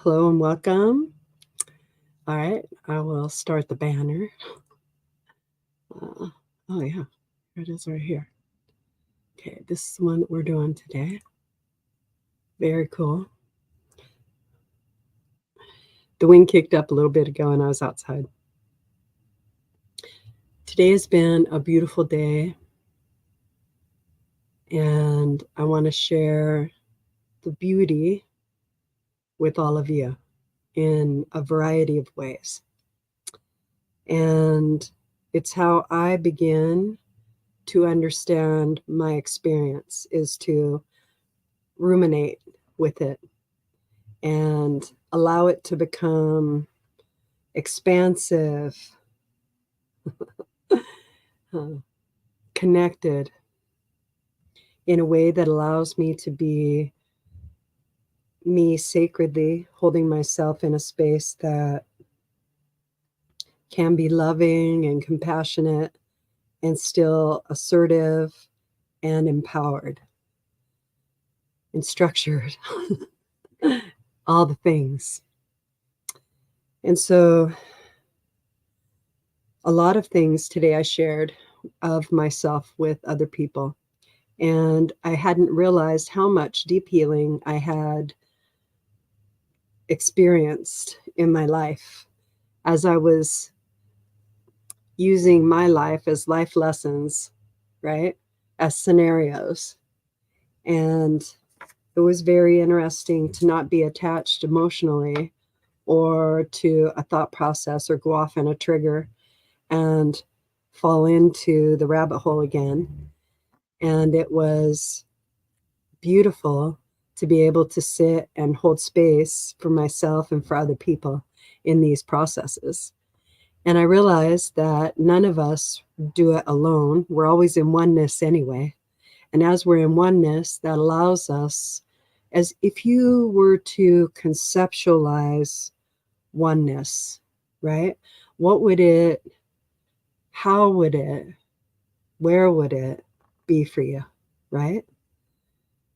Hello and welcome. All right, I will start the banner. Oh yeah, here it is right here. Okay, this is the one that we're doing today. Very cool. The wind kicked up a little bit ago and I was outside. Today has been a beautiful day, and I want to share the beauty with all of you in a variety of ways. And it's how I begin to understand my experience, is to ruminate with it and allow it to become expansive, connected in a way that allows me to be me sacredly, holding myself in a space that can be loving and compassionate and still assertive and empowered and structured. All the things. And so a lot of things today I shared of myself with other people, and I hadn't realized how much deep healing I had experienced in my life as I was using my life as life lessons, right? As scenarios. And it was very interesting to not be attached emotionally or to a thought process or go off on a trigger and fall into the rabbit hole again. And it was beautiful to be able to sit and hold space for myself and for other people in these processes. And I realized that none of us do it alone. We're always in oneness anyway. And as we're in oneness, that allows us, as if you were to conceptualize oneness, right? What would it, how would it, where would it be for you, right?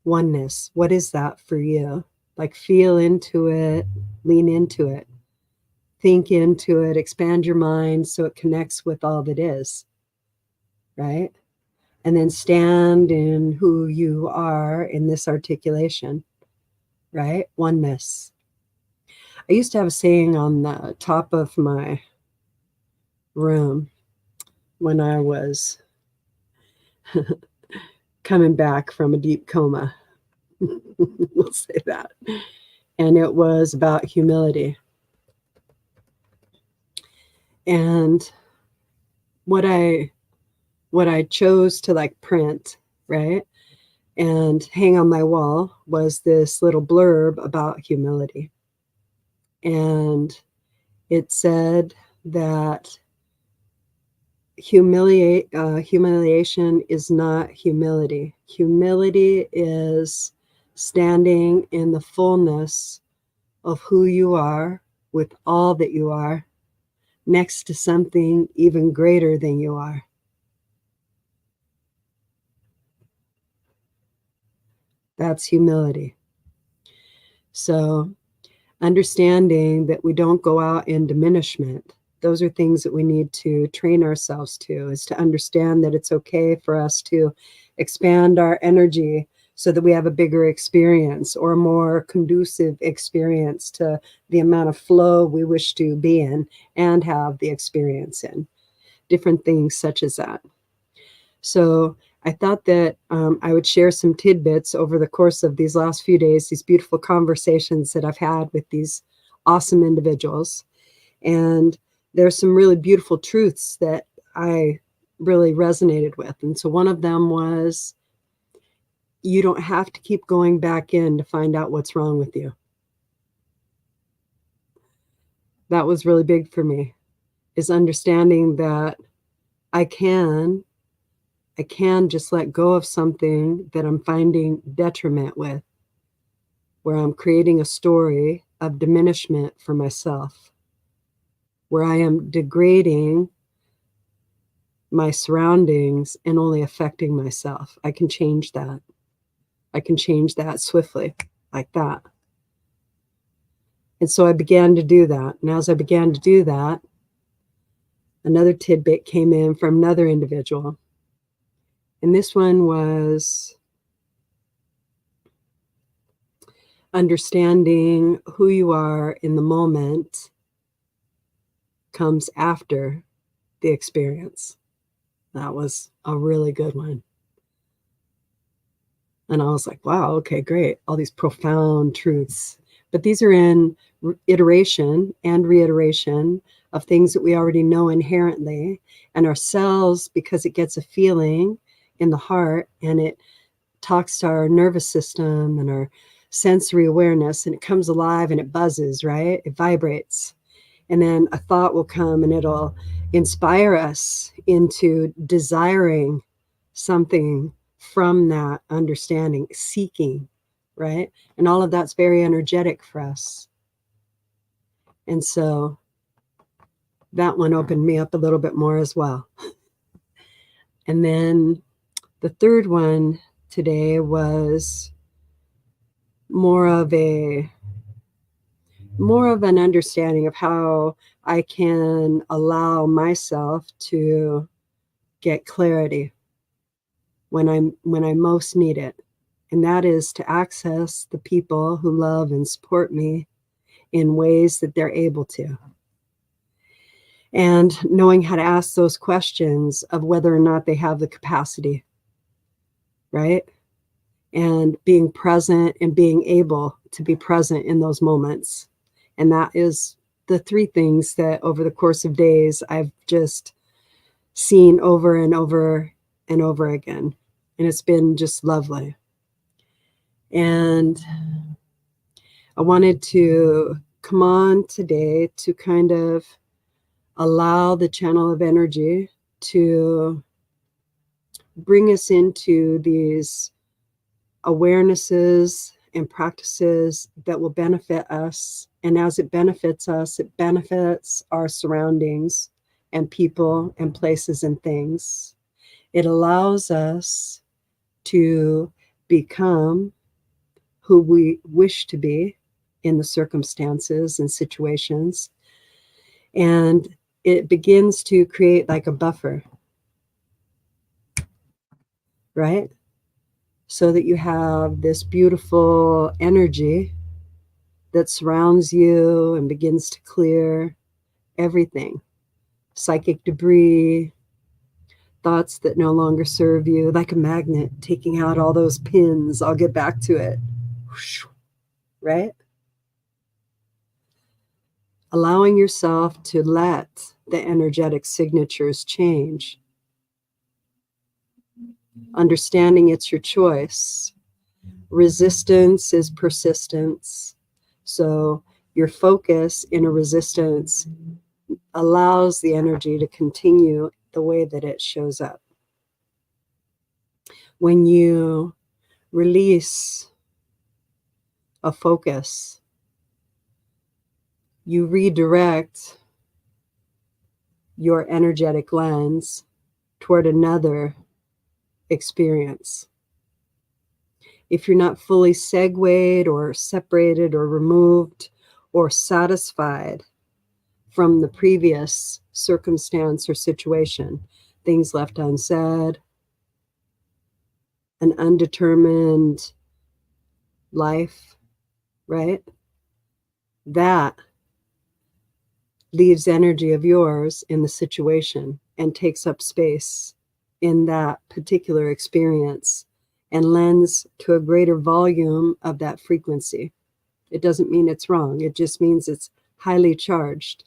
Oneness, what is that for you? Like, feel into it, lean into it, think into it, expand your mind so it connects with all that is, right? And then stand in who you are in this articulation, right? Oneness. I used to have a saying on the top of my room when I was coming back from a deep coma. We'll say that. And it was about humility. And what I chose to like print, right, and hang on my wall was this little blurb about humility. And it said that humiliation is not humility. Humility is standing in the fullness of who you are with all that you are next to something even greater than you are. That's humility. So understanding that we don't go out in diminishment. Those are things that we need to train ourselves to, is to understand that it's okay for us to expand our energy so that we have a bigger experience or a more conducive experience to the amount of flow we wish to be in and have the experience in. Different things such as that. So I thought that I would share some tidbits over the course of these last few days, these beautiful conversations that I've had with these awesome individuals. And there's some really beautiful truths that I really resonated with. And so one of them was, you don't have to keep going back in to find out what's wrong with you. That was really big for me, is understanding that I can just let go of something that I'm finding detriment with, where I'm creating a story of diminishment for myself, where I am degrading my surroundings and only affecting myself. I can change that. I can change that swiftly, like that. And so I began to do that. And as I began to do that, another tidbit came in from another individual. And this one was understanding who you are in the moment comes after the experience. That was a really good one. And I was like, wow, okay, great. All these profound truths. But these are in iteration and reiteration of things that we already know inherently. And ourselves, because it gets a feeling in the heart and it talks to our nervous system and our sensory awareness, and it comes alive and it buzzes, right? It vibrates. And then a thought will come and it'll inspire us into desiring something from that understanding, seeking, right? And all of that's very energetic for us. And so that one opened me up a little bit more as well. And then the third one today was more of an understanding of how I can allow myself to get clarity when I most need it. And that is to access the people who love and support me in ways that they're able to. And knowing how to ask those questions of whether or not they have the capacity, right? And being present and being able to be present in those moments. And that is the three things that over the course of days I've just seen over and over and over again. And it's been just lovely. And I wanted to come on today to kind of allow the channel of energy to bring us into these awarenesses and practices that will benefit us. And as it benefits us, it benefits our surroundings and people and places and things. It allows us to become who we wish to be in the circumstances and situations. And it begins to create like a buffer, right? So that you have this beautiful energy that surrounds you and begins to clear everything. Psychic debris, thoughts that no longer serve you, like a magnet taking out all those pins. I'll get back to it. Right? Allowing yourself to let the energetic signatures change. Understanding it's your choice. Resistance is persistence. So your focus in a resistance allows the energy to continue the way that it shows up. When you release a focus, you redirect your energetic lens toward another experience. If you're not fully segued or separated or removed or satisfied from the previous circumstance or situation, things left unsaid, an undetermined life, right? That leaves energy of yours in the situation and takes up space in that particular experience and lends to a greater volume of that frequency. It doesn't mean it's wrong. It just means it's highly charged.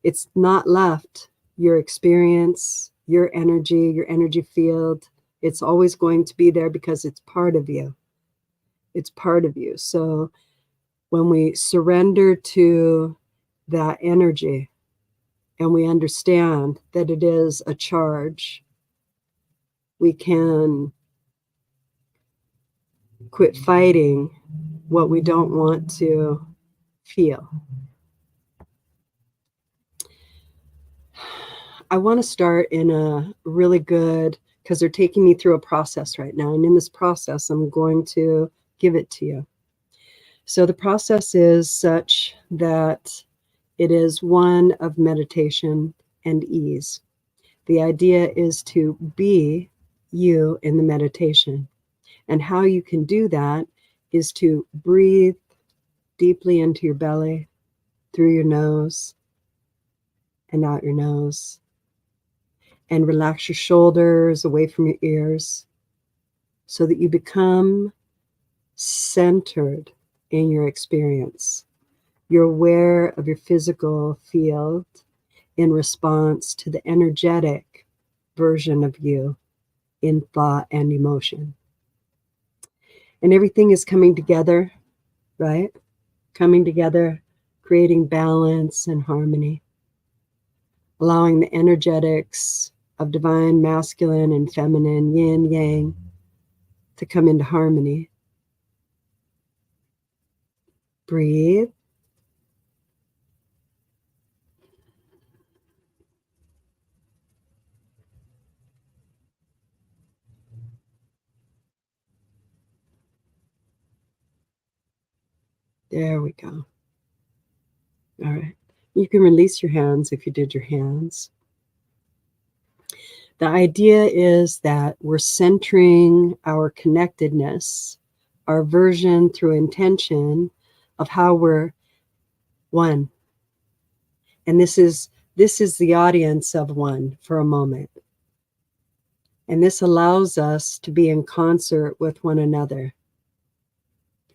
It's not left your experience, your energy field. It's always going to be there because it's part of you. It's part of you. So when we surrender to that energy and we understand that it is a charge, we can quit fighting what we don't want to feel. I want to start in a really good, because they're taking me through a process right now. And in this process, I'm going to give it to you. So the process is such that it is one of meditation and ease. The idea is to be you in the meditation. And how you can do that is to breathe deeply into your belly, through your nose, and out your nose. And relax your shoulders away from your ears so that you become centered in your experience. You're aware of your physical field in response to the energetic version of you in thought and emotion. And everything is coming together, right? Coming together, creating balance and harmony, allowing the energetics of divine masculine and feminine, yin, yang, to come into harmony. Breathe. There we go. All right. You can release your hands if you did your hands. The idea is that we're centering our connectedness, our version through intention of how we're one. And this is the audience of one for a moment. And this allows us to be in concert with one another.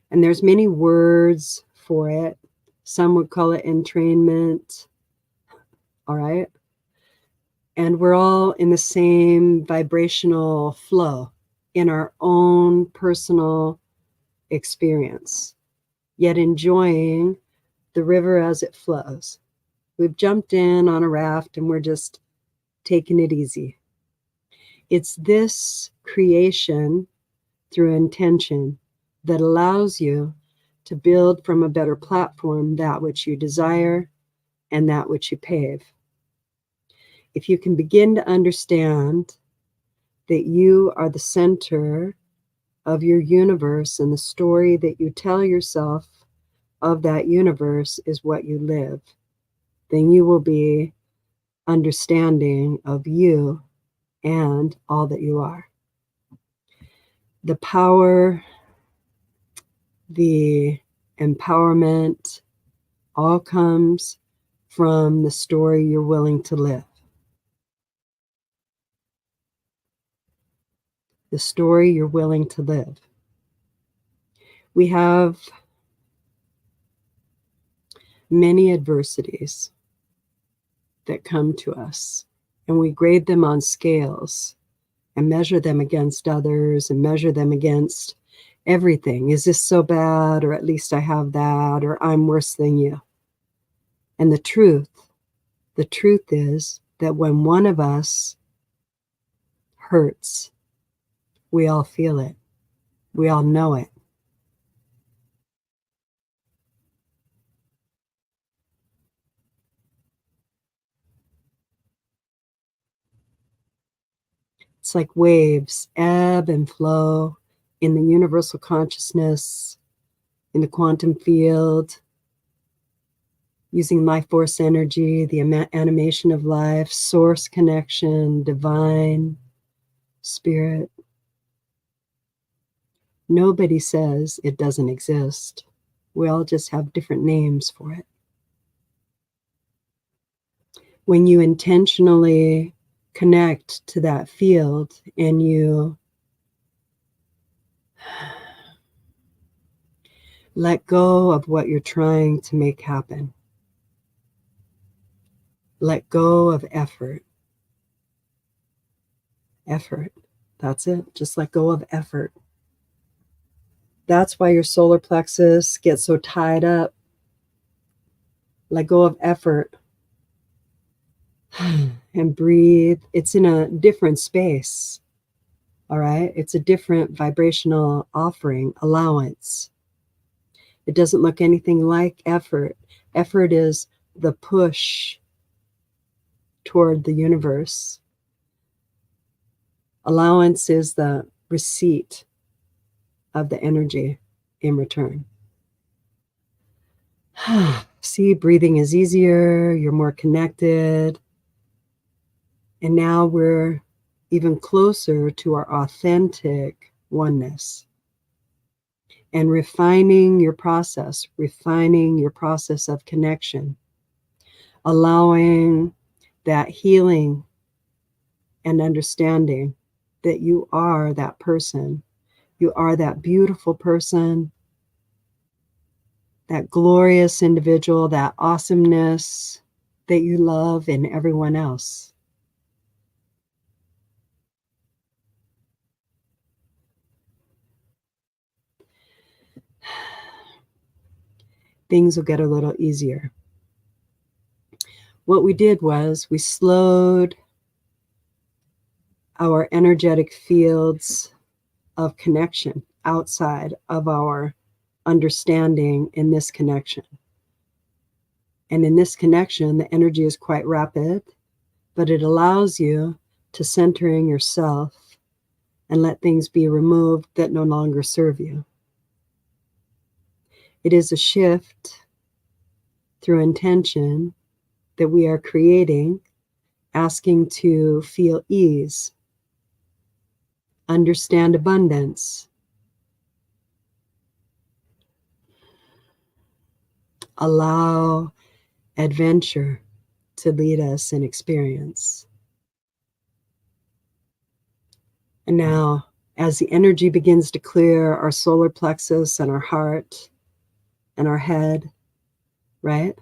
And there's many words for it. Some would call it entrainment. All right. And we're all in the same vibrational flow in our own personal experience, yet enjoying the river as it flows. We've jumped in on a raft and we're just taking it easy. It's this creation through intention that allows you to build from a better platform that which you desire and that which you pave. If you can begin to understand that you are the center of your universe and the story that you tell yourself of that universe is what you live, then you will be understanding of you and all that you are. The power, the empowerment, all comes from the story you're willing to live. The story you're willing to live. We have many adversities that come to us, and we grade them on scales and measure them against others and measure them against everything. Is this so bad? Or at least I have that, or I'm worse than you. And the truth is that when one of us hurts, we all feel it. We all know it. It's like waves, ebb and flow in the universal consciousness, in the quantum field, using life force energy, the animation of life, source connection, divine, spirit. Nobody says it doesn't exist. We all just have different names for it. When you intentionally connect to that field and you let go of what you're trying to make happen, let go of effort. Effort. That's it. Just let go of effort. That's why your solar plexus gets so tied up. Let go of effort and breathe. It's in a different space. All right. It's a different vibrational offering, allowance. It doesn't look anything like effort. Effort is the push toward the universe. Allowance is the receipt of the energy in return. See, breathing is easier. You're more connected. And now we're even closer to our authentic oneness. And refining your process of connection, allowing that healing and understanding that you are that person. You are that beautiful person, that glorious individual, that awesomeness that you love in everyone else. Things will get a little easier. What we did was we slowed our energetic fields of connection outside of our understanding in this connection. And in this connection, the energy is quite rapid, but it allows you to center in yourself and let things be removed that no longer serve you. It is a shift through intention that we are creating, asking to feel ease, understand abundance, allow adventure to lead us in experience. And now, as the energy begins to clear our solar plexus and our heart and our head, right?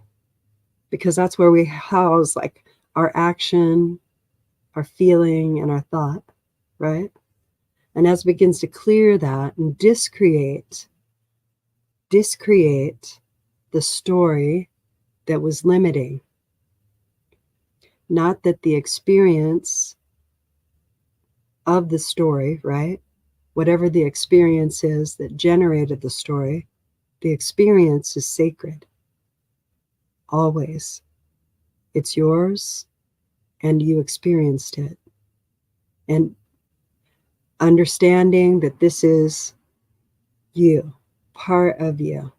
Because that's where we house like our action, our feeling, and our thought, right? And as it begins to clear that and discreate the story that was limiting. Not that the experience of the story, right? Whatever the experience is that generated the story, the experience is sacred. Always. It's yours and you experienced it. And understanding that this is you, part of you.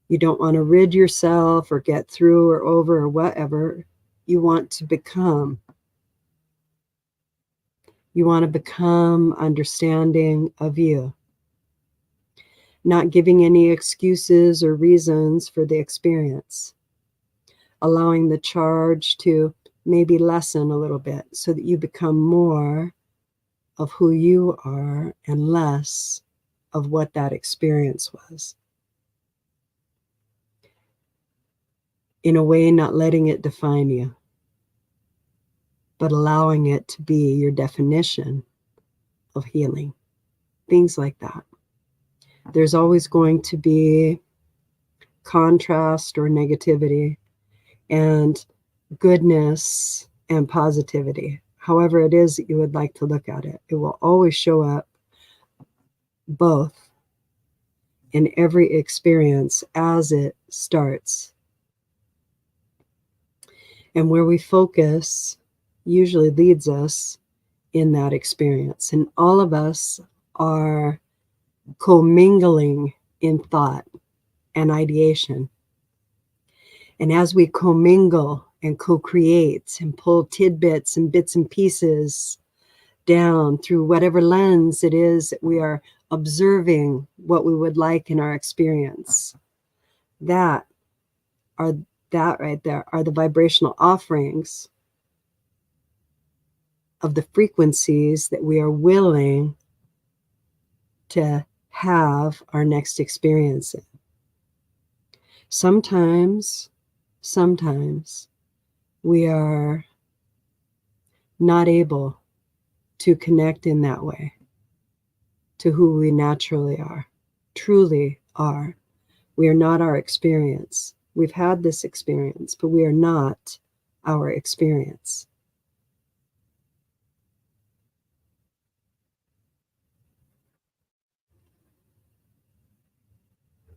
You don't want to rid yourself or get through or over or whatever. You want to become. You want to become understanding of you. Not giving any excuses or reasons for the experience. Allowing the charge to maybe lessen a little bit so that you become more of who you are and less of what that experience was. In a way, not letting it define you, but allowing it to be your definition of healing. Things like that. There's always going to be contrast or negativity and goodness and positivity. However it is that you would like to look at it, it will always show up both in every experience as it starts. And where we focus usually leads us in that experience. And all of us are commingling in thought and ideation. And as we commingle and co-create and pull tidbits and bits and pieces down through whatever lens it is that we are observing what we would like in our experience, that right there are the vibrational offerings of the frequencies that we are willing to have our next experience in. Sometimes we are not able to connect in that way to who we naturally are, truly are. We are not our experience. We've had this experience, but we are not our experience.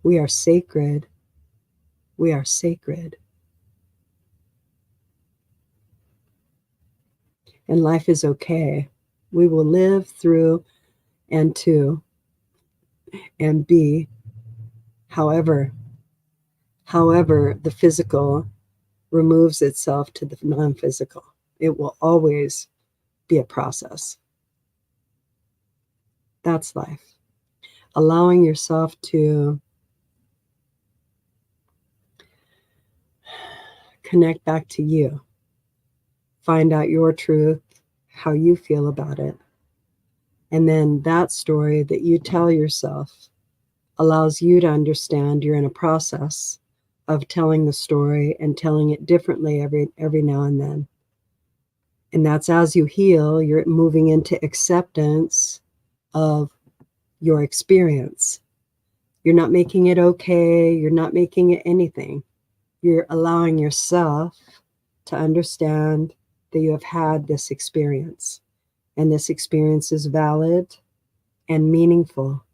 We are sacred. We are sacred. And life is okay. We will live through and to and be however However, the physical removes itself to the non-physical. It will always be a process. That's life. Allowing yourself to connect back to you. Find out your truth, how you feel about it. And then that story that you tell yourself allows you to understand you're in a process of telling the story and telling it differently every now and then. And that's as you heal, you're moving into acceptance of your experience. You're not making it okay. You're not making it anything. You're allowing yourself to understand that you have had this experience. And this experience is valid and meaningful.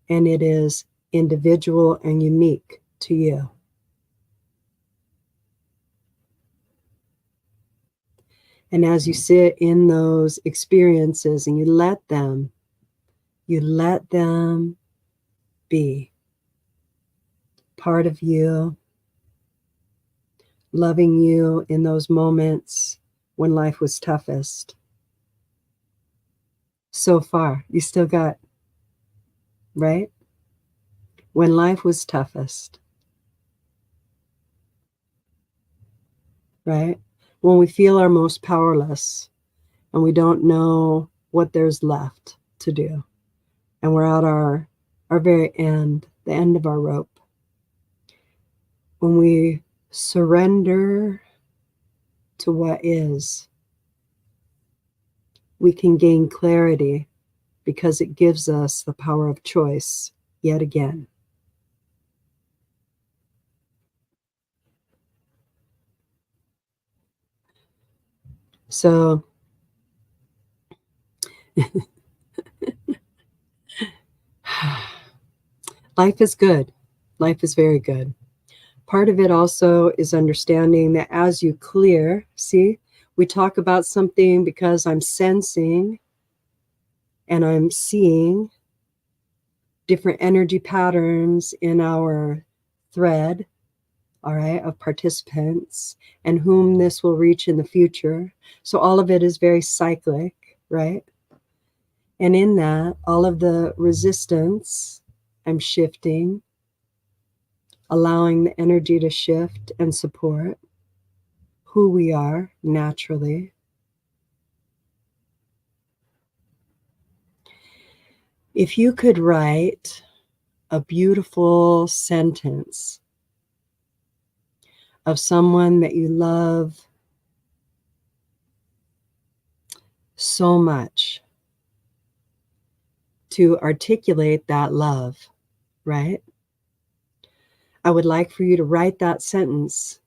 And it is individual and unique to you. And as you sit in those experiences and you let them be part of you, loving you in those moments when life was toughest. So far, you still got, right? When life was toughest, right? When we feel our most powerless and we don't know what there's left to do. And we're at our very end, the end of our rope. When we surrender to what is, we can gain clarity because it gives us the power of choice yet again. So life is good. Life is very good. Part of it also is understanding that as you clear, see, we talk about something because I'm sensing and I'm seeing different energy patterns in our thread, all right, of participants and whom this will reach in the future. So all of it is very cyclic, right? And in that, all of the resistance, I'm shifting, allowing the energy to shift and support who we are naturally. If you could write a beautiful sentence of someone that you love so much to articulate that love, right? I would like for you to write that sentence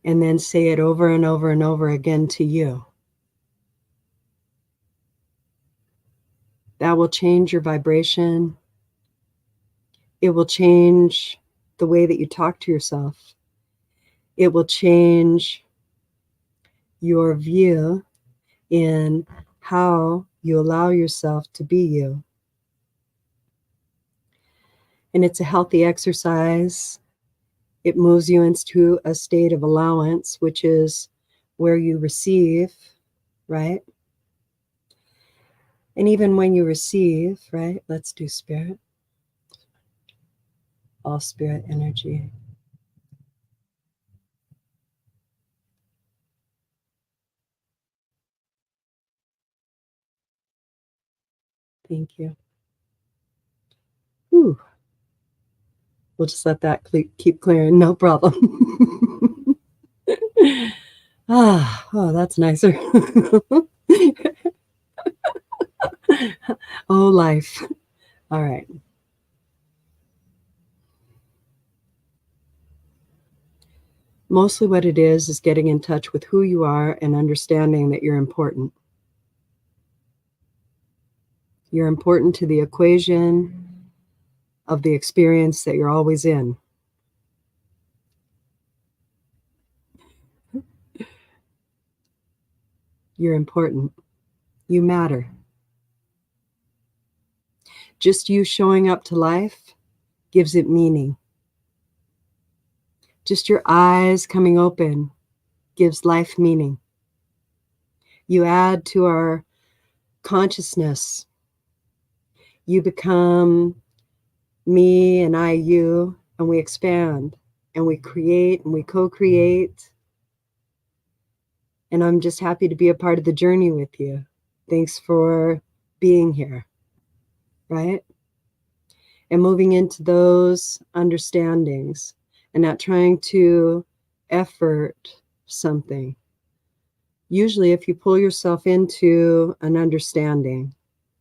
and then say it over and over and over again to you. That will change your vibration. It will change the way that you talk to yourself. It will change your view in how you allow yourself to be you. And it's a healthy exercise. It moves you into a state of allowance, which is where you receive, right? And even when you receive, right? Let's do spirit. All spirit energy. Thank you. Ooh. We'll just let that keep clearing. No problem. Oh, that's nicer. Oh, life. All right. Mostly what it is getting in touch with who you are and understanding that you're important. You're important to the equation of the experience that you're always in. You're important. You matter. Just you showing up to life gives it meaning. Just your eyes coming open gives life meaning. You add to our consciousness. You become me and I, you, and we expand and we create and we co-create. And I'm just happy to be a part of the journey with you. Thanks for being here, right? And moving into those understandings and not trying to effort something. Usually if you pull yourself into an understanding,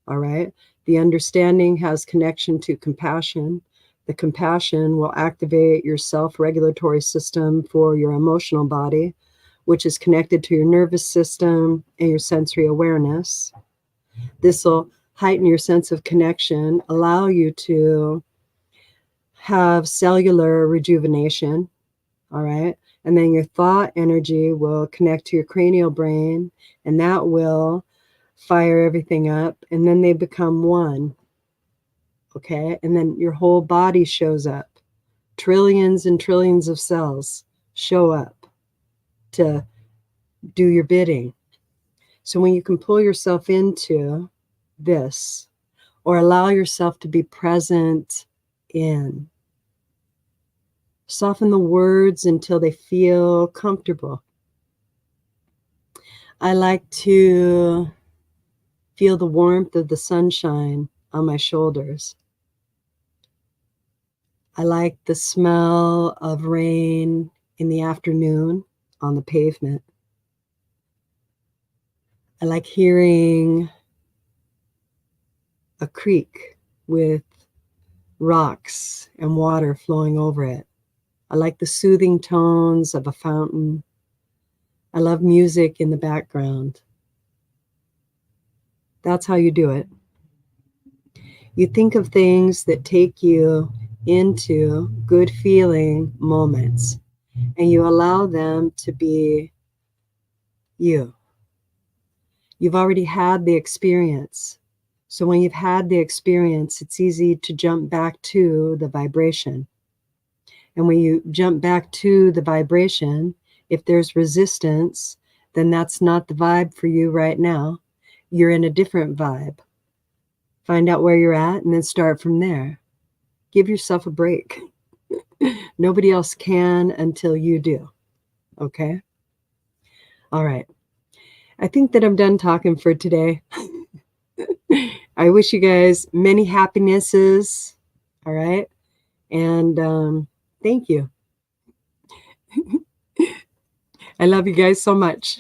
all right, the understanding has connection to compassion. The compassion will activate your self-regulatory system for your emotional body, which is connected to your nervous system and your sensory awareness. This will heighten your sense of connection, allow you to have cellular rejuvenation, all right? And then your thought energy will connect to your cranial brain, and that will fire everything up, and then they become one, okay? And then your whole body shows up. Trillions and trillions of cells show up to do your bidding. So when you can pull yourself into this, or allow yourself to be present in, soften the words until they feel comfortable. I like to feel the warmth of the sunshine on my shoulders. I like the smell of rain in the afternoon on the pavement. I like hearing a creek with rocks and water flowing over it. I like the soothing tones of a fountain. I love music in the background. That's how you do it. You think of things that take you into good feeling moments, and you allow them to be you. You've already had the experience. So when you've had the experience, it's easy to jump back to the vibration. And when you jump back to the vibration, if there's resistance, then that's not the vibe for you right now. You're in a different vibe. Find out where you're at and then start from there. Give yourself a break. Nobody else can until you do. Okay? All right. I think that I'm done talking for today. I wish you guys many happinesses. All right? And thank you. I love you guys so much.